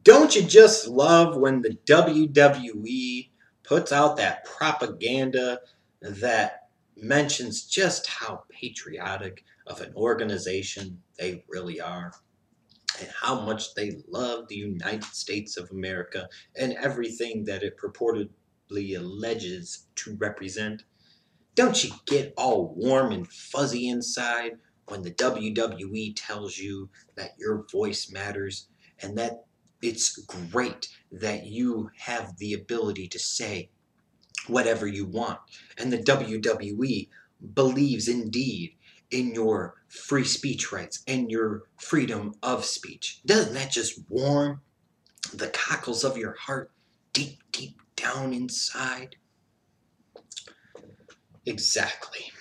Don't you just love when the WWE puts out that propaganda that mentions just how patriotic of an organization they really are and how much they love the United States of America and everything that it purportedly alleges to represent? Don't you get all warm and fuzzy inside when the WWE tells you that your voice matters and that it's great that you have the ability to say whatever you want? And the WWE believes indeed in your free speech rights and your freedom of speech. Doesn't that just warm the cockles of your heart deep, deep down inside? Exactly.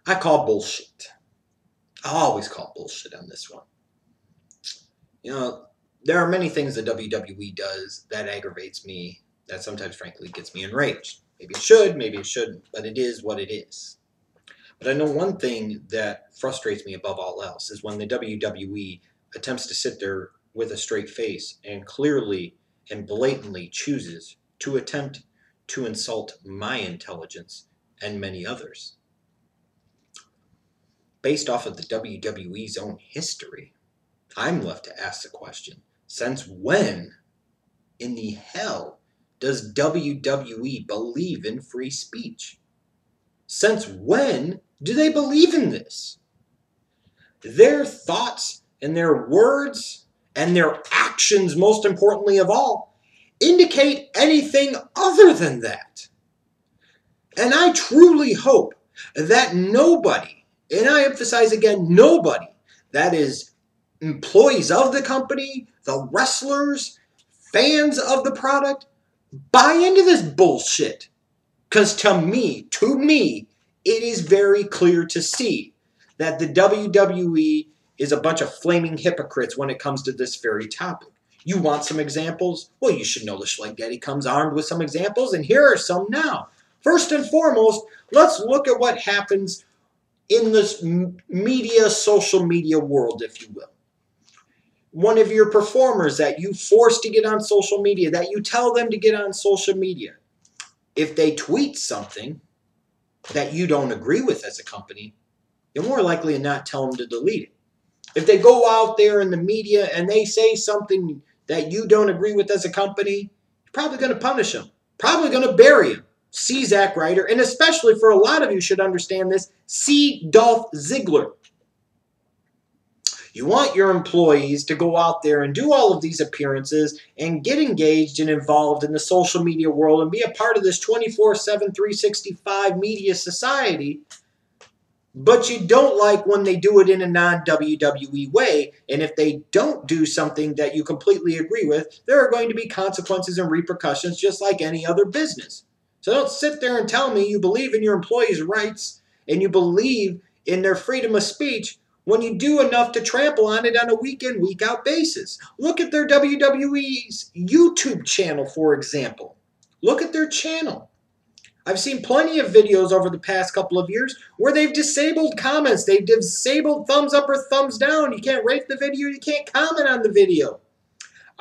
I call bullshit. I always call bullshit on this one. You know, there are many things the WWE does that aggravates me, that sometimes, frankly, gets me enraged. Maybe it should, maybe it shouldn't, but it is what it is. But I know one thing that frustrates me above all else is when the WWE attempts to sit there with a straight face and clearly and blatantly chooses to attempt to insult my intelligence and many others. Based off of the WWE's own history, I'm left to ask the question, since when in the hell does WWE believe in free speech? Since when do they believe in this? Their thoughts and their words and their actions, most importantly of all, indicate anything other than that. And I truly hope that nobody, and I emphasize again, nobody, that is employees of the company, the wrestlers, fans of the product, buy into this bullshit. Because to me, it is very clear to see that the WWE is a bunch of flaming hypocrites when it comes to this very topic. You want some examples? Well, you should know the Schleggetti comes armed with some examples, and here are some now. First and foremost, let's look at what happens in this media, social media world, if you will. One of your performers that you force to get on social media, that you tell them to get on social media, if they tweet something that you don't agree with as a company, you're more likely to not tell them to delete it. If they go out there in the media and they say something that you don't agree with as a company, you're probably going to punish them, probably going to bury them. See Zack Ryder, and especially for a lot of you should understand this, see Dolph Ziggler. You want your employees to go out there and do all of these appearances and get engaged and involved in the social media world and be a part of this 24/7, 365 media society, but you don't like when they do it in a non-WWE way, and if they don't do something that you completely agree with, there are going to be consequences and repercussions just like any other business. So don't sit there and tell me you believe in your employees' rights and you believe in their freedom of speech when you do enough to trample on it on a week-in, week-out basis. Look at their WWE's YouTube channel, for example. Look at their channel. I've seen plenty of videos over the past couple of years where they've disabled comments. They've disabled thumbs up or thumbs down. You can't rate the video. You can't comment on the video.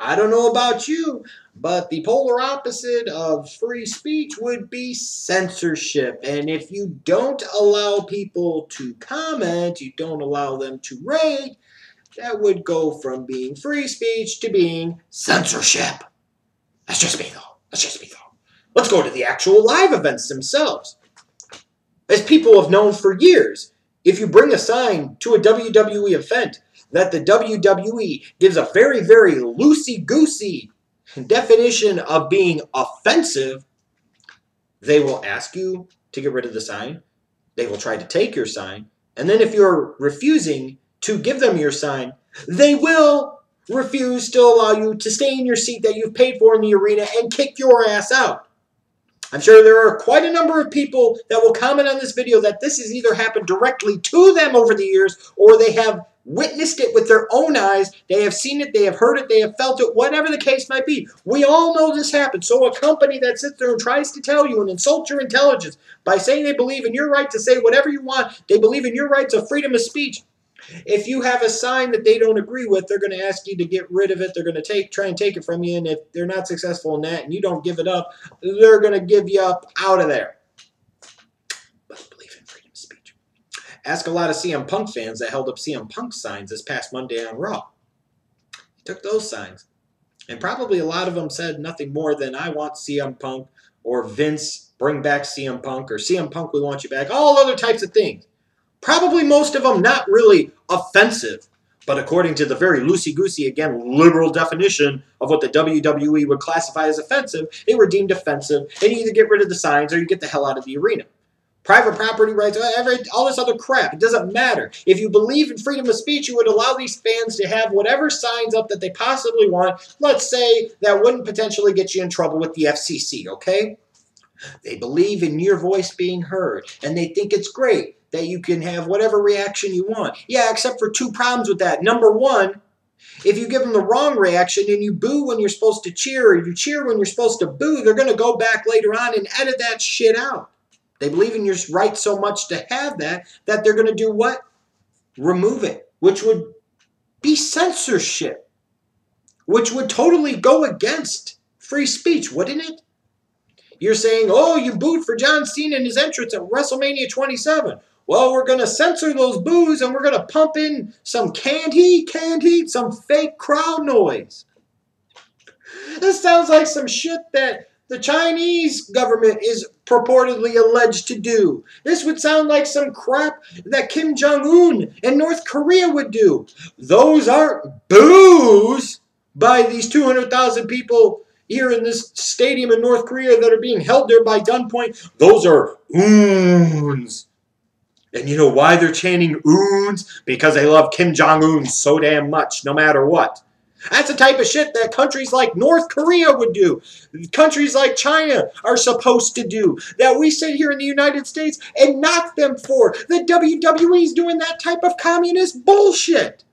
I don't know about you, but the polar opposite of free speech would be censorship. And if you don't allow people to comment, you don't allow them to rate, that would go from being free speech to being censorship. That's just me, though. That's just me, though. Let's go to the actual live events themselves. As people have known for years, if you bring a sign to a WWE event that the WWE gives a very, very loosey-goosey definition of being offensive, they will ask you to get rid of the sign. They will try to take your sign. And then if you're refusing to give them your sign, they will refuse to allow you to stay in your seat that you've paid for in the arena and kick your ass out. I'm sure there are quite a number of people that will comment on this video that this has either happened directly to them over the years or they have witnessed it with their own eyes. They have seen it, they have heard it, they have felt it, whatever the case might be. We all know this happens. So a company that sits there and tries to tell you and insult your intelligence by saying they believe in your right to say whatever you want, they believe in your rights of freedom of speech, If you have a sign that they don't agree with, they're going to ask you to get rid of it. They're going to try and take it from you. And if they're not successful in that and you don't give it up, they're going to give you up out of there. But I believe in freedom of speech. Ask a lot of CM Punk fans that held up CM Punk signs this past Monday on Raw. He took those signs. And probably a lot of them said nothing more than, I want CM Punk, or Vince, bring back CM Punk, or CM Punk, we want you back. All other types of things. Probably most of them not really offensive, but according to the very loosey-goosey, again, liberal definition of what the WWE would classify as offensive, they were deemed offensive, and you either get rid of the signs or you get the hell out of the arena. Private property rights, all this other crap, it doesn't matter. If you believe in freedom of speech, you would allow these fans to have whatever signs up that they possibly want, let's say, that wouldn't potentially get you in trouble with the FCC, okay? They believe in your voice being heard, and they think it's great that you can have whatever reaction you want. Yeah, except for two problems with that. Number one, if you give them the wrong reaction and you boo when you're supposed to cheer, or you cheer when you're supposed to boo, they're going to go back later on and edit that shit out. They believe in your right so much to have that they're going to do what? Remove it, which would be censorship, which would totally go against free speech, wouldn't it? You're saying, oh, you booed for John Cena and his entrance at WrestleMania 27. Well, we're going to censor those boos and we're going to pump in some canned heat, some fake crowd noise. This sounds like some shit that the Chinese government is purportedly alleged to do. This would sound like some crap that Kim Jong-un and North Korea would do. Those aren't boos by these 200,000 people here in this stadium in North Korea that are being held there by gunpoint. Those are oons. And you know why they're chanting oons? Because they love Kim Jong-un so damn much, no matter what. That's the type of shit that countries like North Korea would do. Countries like China are supposed to do. That we sit here in the United States and knock them for. The WWE's doing that type of communist bullshit.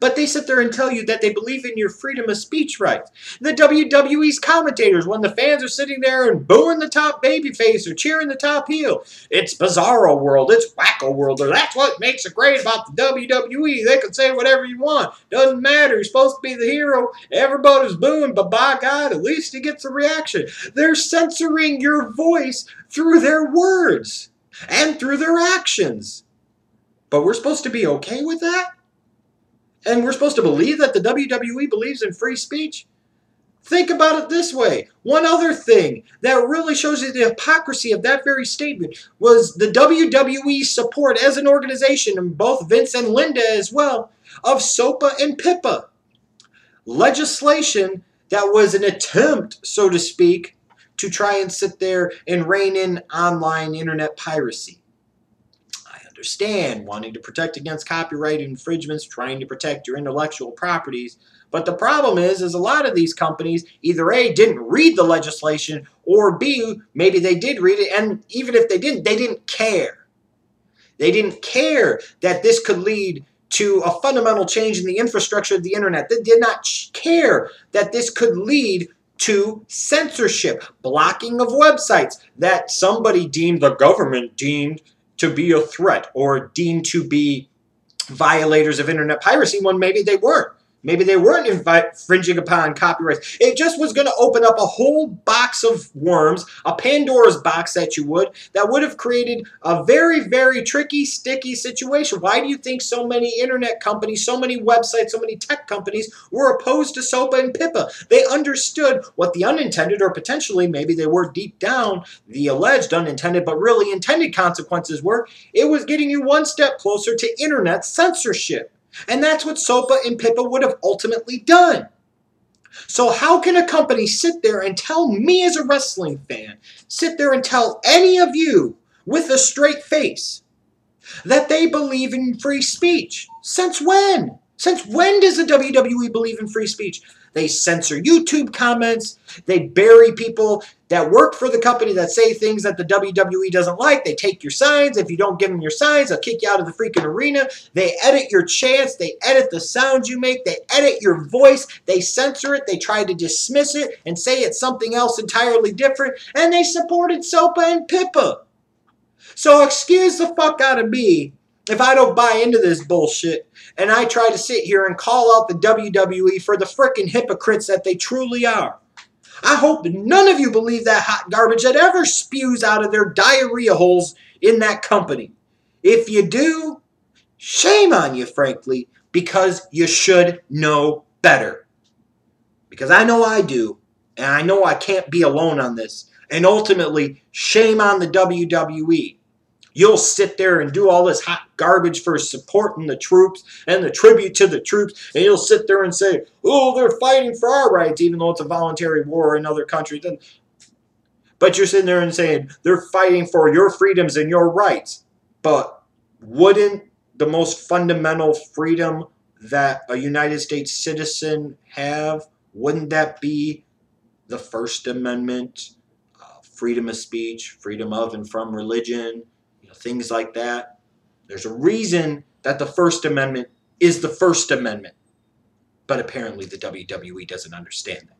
But they sit there and tell you that they believe in your freedom of speech rights. The WWE's commentators, when the fans are sitting there and booing the top babyface or cheering the top heel, it's Bizarro World, it's Wacko World, or that's what makes it great about the WWE. They can say whatever you want. Doesn't matter. You're supposed to be the hero. Everybody's booing, but by God, at least he gets a reaction. They're censoring your voice through their words and through their actions. But we're supposed to be okay with that? And we're supposed to believe that the WWE believes in free speech? Think about it this way. One other thing that really shows you the hypocrisy of that very statement was the WWE's support as an organization, and both Vince and Linda as well, of SOPA and PIPA. Legislation that was an attempt, so to speak, to try and sit there and rein in online internet piracy. Understand wanting to protect against copyright infringements, trying to protect your intellectual properties. But the problem is a lot of these companies either A, didn't read the legislation, or B, maybe they did read it, and even if they didn't care. They didn't care that this could lead to a fundamental change in the infrastructure of the internet. They did not care that this could lead to censorship, blocking of websites that somebody deemed, the government deemed, to be a threat or deemed to be violators of internet piracy when maybe they weren't. Maybe they weren't infringing upon copyrights. It just was going to open up a whole box of worms, a Pandora's box that would have created a very, very tricky, sticky situation. Why do you think so many internet companies, so many websites, so many tech companies were opposed to SOPA and PIPA? They understood what the unintended, or potentially maybe they were deep down, the alleged unintended but really intended consequences were. It was getting you one step closer to internet censorship. And that's what SOPA and PIPA would have ultimately done. So how can a company sit there and tell me as a wrestling fan, sit there and tell any of you with a straight face that they believe in free speech? Since when? Since when does the WWE believe in free speech? They censor YouTube comments. They bury people that work for the company that say things that the WWE doesn't like. They take your signs. If you don't give them your signs, they'll kick you out of the freaking arena. They edit your chants. They edit the sounds you make. They edit your voice. They censor it. They try to dismiss it and say it's something else entirely different. And they supported SOPA and PIPA. So excuse the fuck out of me if I don't buy into this bullshit and I try to sit here and call out the WWE for the frickin' hypocrites that they truly are. I hope none of you believe that hot garbage that ever spews out of their diarrhea holes in that company. If you do, shame on you, frankly, because you should know better. Because I know I do, and I know I can't be alone on this. And ultimately, shame on the WWE. You'll sit there and do all this hot garbage for supporting the troops and the tribute to the troops, and you'll sit there and say, oh, they're fighting for our rights, even though it's a voluntary war in other countries. But you're sitting there and saying, they're fighting for your freedoms and your rights. But wouldn't the most fundamental freedom that a United States citizen have, wouldn't that be the First Amendment, freedom of speech, freedom of and from religion, things like that? There's a reason that the First Amendment is the First Amendment. But apparently the WWE doesn't understand that.